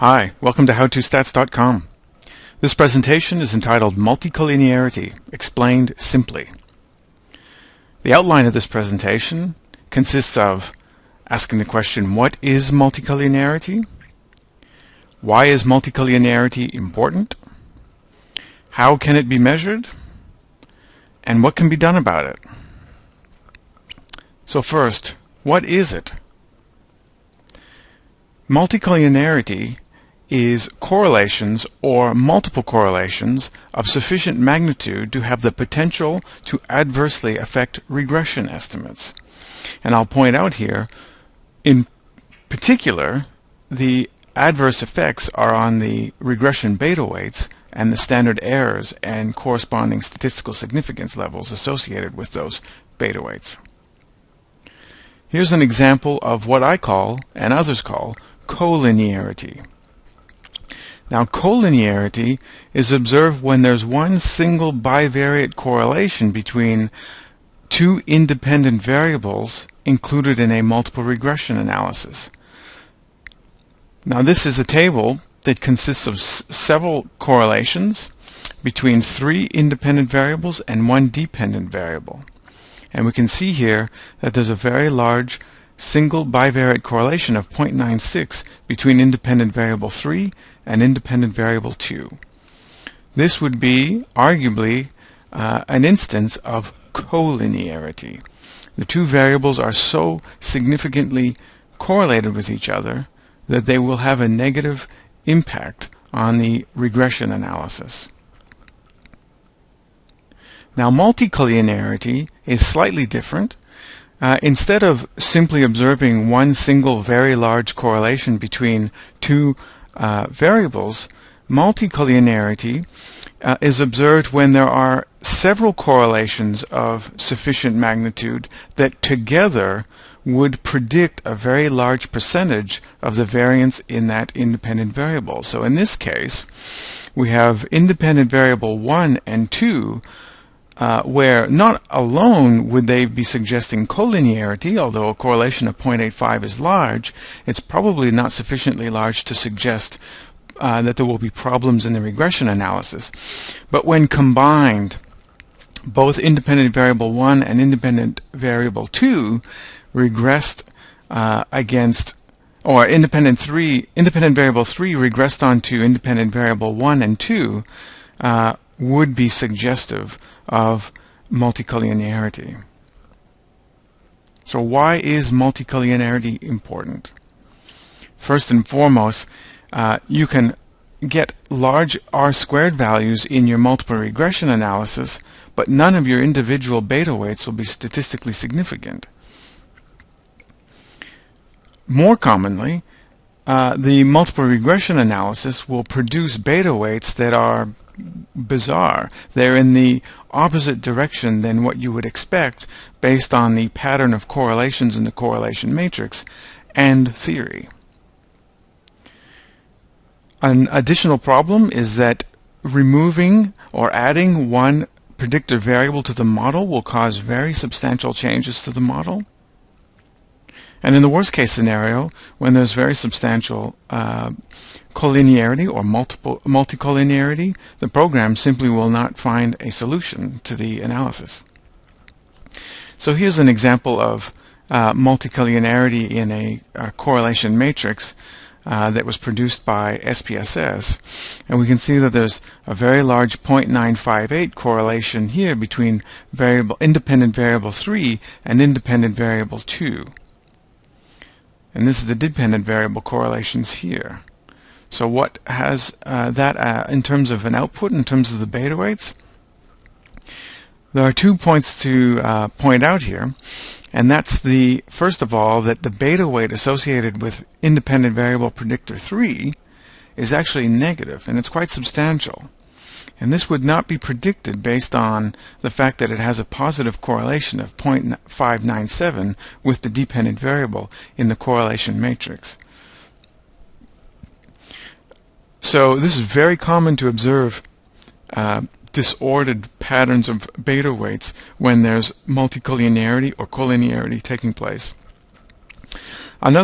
Hi, welcome to HowToStats.com. This presentation is entitled Multicollinearity Explained Simply. The outline of this presentation consists of asking the question, what is multicollinearity? Why is multicollinearity important? How can it be measured? And what can be done about it? So first, what is it? Multicollinearity is correlations or multiple correlations of sufficient magnitude to have the potential to adversely affect regression estimates. And I'll point out here, in particular, the adverse effects are on the regression beta weights and the standard errors and corresponding statistical significance levels associated with those beta weights. Here's an example of what I call, and others call, collinearity. Now, collinearity is observed when there's one single bivariate correlation between two independent variables included in a multiple regression analysis. Now, this is a table that consists of several correlations between three independent variables and one dependent variable. And we can see here that there's a very large single bivariate correlation of 0.96 between independent variable 3 and independent variable 2. This would be arguably an instance of collinearity. The two variables are so significantly correlated with each other that they will have a negative impact on the regression analysis. Now, multicollinearity is slightly different. Instead of simply observing one single very large correlation between two variables, multicollinearity is observed when there are several correlations of sufficient magnitude that together would predict a very large percentage of the variance in that independent variable. So in this case, we have independent variable 1 and 2 where not alone would they be suggesting collinearity, although a correlation of 0.85 is large, it's probably not sufficiently large to suggest that there will be problems in the regression analysis. But when combined, both independent variable 1 and independent variable 2 regressed against, or independent variable 3 regressed onto independent variable 1 and 2, would be suggestive of multicollinearity. So why is multicollinearity important? First and foremost, you can get large R-squared values in your multiple regression analysis, but none of your individual beta weights will be statistically significant. More commonly, the multiple regression analysis will produce beta weights that are bizarre. They're in the opposite direction than what you would expect based on the pattern of correlations in the correlation matrix and theory. An additional problem is that removing or adding one predictor variable to the model will cause very substantial changes to the model. And in the worst case scenario, when there's very substantial collinearity or multicollinearity, the program simply will not find a solution to the analysis. So here's an example of multicollinearity in a correlation matrix that was produced by SPSS. And we can see that there's a very large 0.958 correlation here between independent variable 3 and independent variable 2. And this is the dependent variable correlations here. So what has that in terms of an output, in terms of the beta weights? There are 2 points to point out here, and that's first of all, that the beta weight associated with independent variable predictor 3 is actually negative, and it's quite substantial. And this would not be predicted based on the fact that it has a positive correlation of 0.597 with the dependent variable in the correlation matrix. So this is very common to observe disordered patterns of beta weights when there's multicollinearity or collinearity taking place. Another